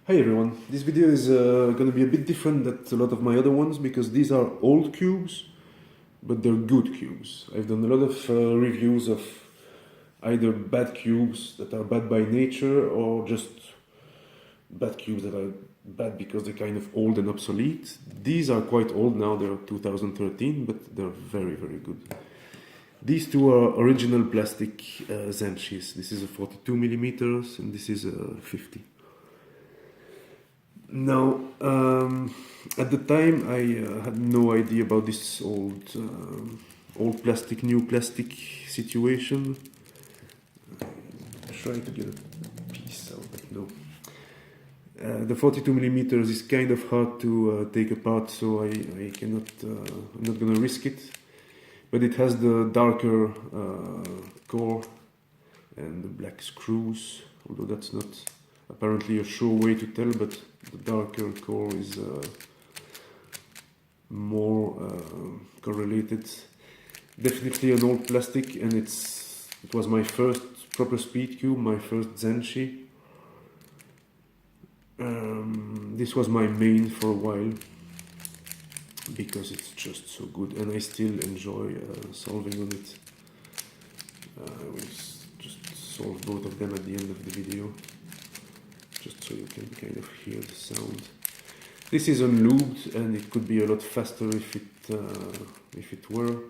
Hi everyone, this video is going to be a bit different than a lot of my other ones because these are old cubes, but they're good cubes. I've done a lot of reviews of either bad cubes that are bad by nature or just bad cubes that are bad because they're kind of old and obsolete. These are quite old now, they're 2013, but they're very, very good. These two are original plastic Zhanchis. This is a 42 millimeters and this is a 50. Now, at the time, I had no idea about this old plastic, new plastic situation. Try to get a piece out, but no. The 42 millimeters is kind of hard to take apart, so I cannot. I'm not gonna risk it. But it has the darker core and the black screws, although that's not apparently a sure way to tell, but the darker core is more correlated. Definitely an old plastic, and it was my first proper speed cube, my first Zhanchi. This was my main for a while because it's just so good, and I still enjoy solving on it. I will just solve both of them at the end of the video, just so you can kind of hear the sound. This is unlubed and it could be a lot faster if it were.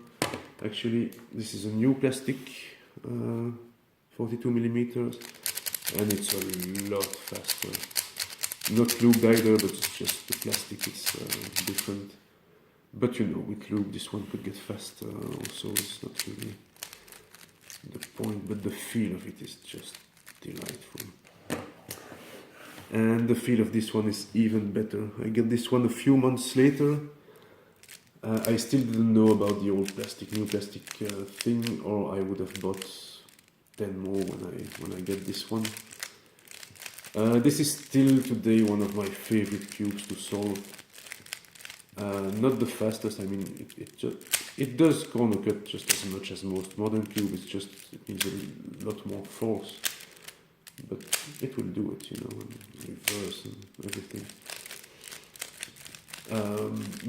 Actually, this is a new plastic, 42 millimeters, and it's a lot faster. Not lubed either, but it's just the plastic, it's different. But you know, with lube this one could get faster also, it's not really the point, but the feel of it is just delightful. And the feel of this one is even better. I get this one a few months later. I still didn't know about the old plastic, new plastic thing, or I would have bought 10 more when I get this one. This is still today one of my favorite cubes to solve. Not the fastest, I mean, it does corner cut just as much as most modern cubes, it needs a lot more force. But it will do it, you know, and reverse and everything.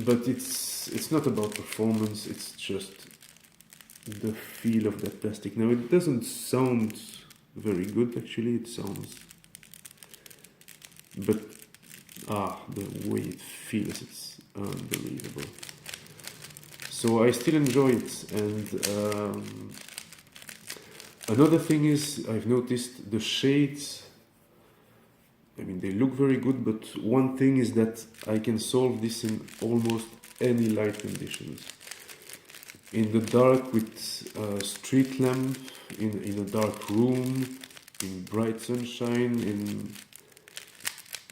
But it's not about performance, it's just the feel of that plastic. Now it doesn't sound very good actually, it sounds, but the way it feels, it's unbelievable. So I still enjoy it, and another thing is, I've noticed the shades, I mean, they look very good, but one thing is that I can solve this in almost any light conditions. In the dark with a street lamp, in a dark room, in bright sunshine, in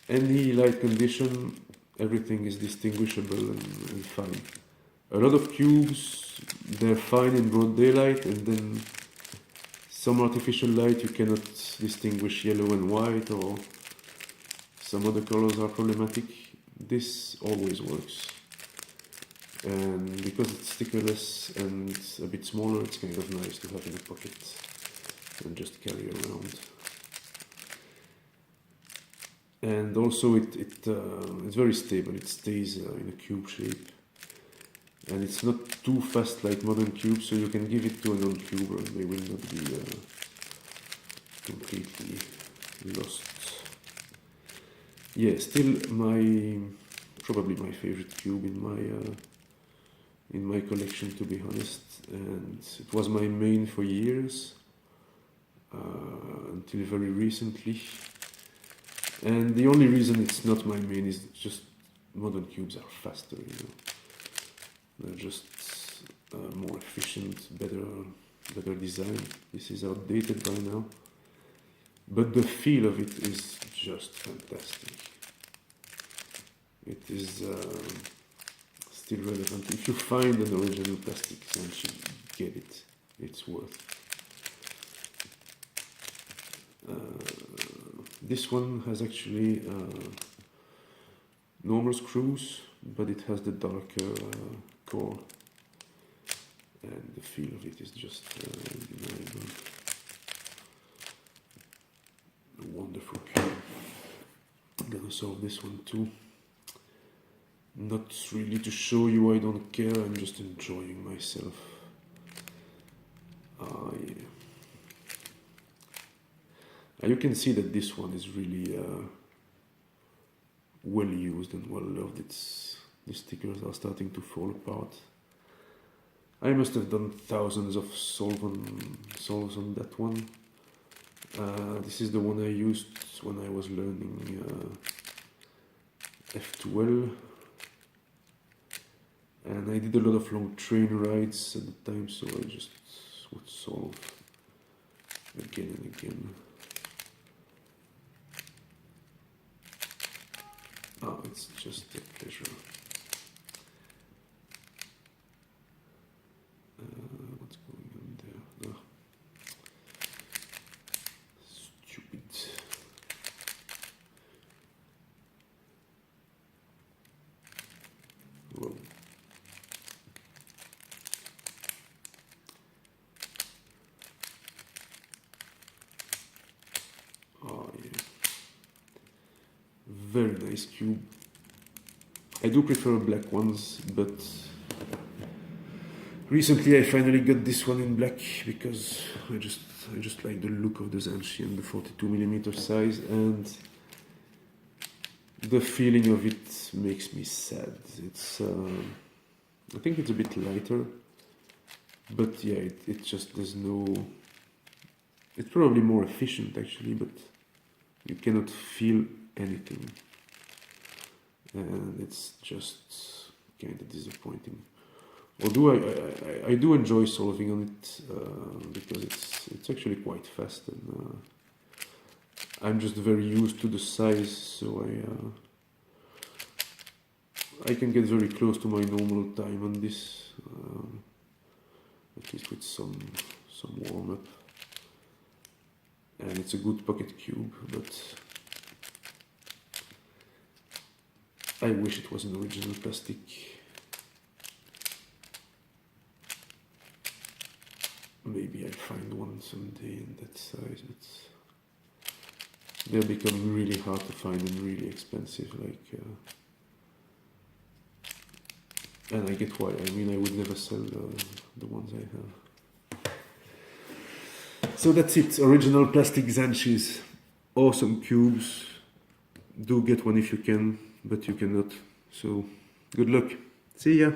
any light condition, everything is distinguishable and fine. A lot of cubes, they're fine in broad daylight, and then some artificial light you cannot distinguish yellow and white, or some other colors are problematic. This always works. And because it's stickerless and a bit smaller, it's kind of nice to have in a pocket and just carry around. And also it's very stable, it stays in a cube shape. And it's not too fast like modern cubes, so you can give it to a non-cuber and they will not be completely lost. Yeah, still probably my favorite cube in my collection, to be honest. And it was my main for years, until very recently. And the only reason it's not my main is just modern cubes are faster, you know. They're just more efficient, better design. This is outdated by now, but the feel of it is just fantastic. It is still relevant. If you find an original plastic Zhanchi, get it. It's worth. This one has actually normal screws, but it has the darker core, and the feel of it is just undeniable. A wonderful cube. I'm gonna gonna solve this one too. Not really to show you I don't care, I'm just enjoying myself. Yeah. You can see that this one is really well used and well loved. The stickers are starting to fall apart. I must have done thousands of solves on that one. This is the one I used when I was learning F2L. And I did a lot of long train rides at the time, so I just would solve again and again. It's just a pleasure. What's going on there? Stupid. Whoa. Yeah. Very nice cube. I do prefer black ones, but recently I finally got this one in black because I just like the look of the Zhanchi and the 42mm size, and the feeling of it makes me sad. It's I think it's a bit lighter, but yeah, it just there's no. It's probably more efficient actually, but you cannot feel anything, and it's just kind of disappointing. Although I do enjoy solving on it because it's actually quite fast, and I'm just very used to the size, so I can get very close to my normal time on this, at least with some warm up. And it's a good pocket cube, but I wish it was an original plastic. Maybe I'll find one someday in that size, but they're becoming really hard to find and really expensive. And I get why. I mean, I would never sell the ones I have. So that's it. Original plastic Zhanchis. Awesome cubes. Do get one if you can, but you cannot. So good luck. See ya.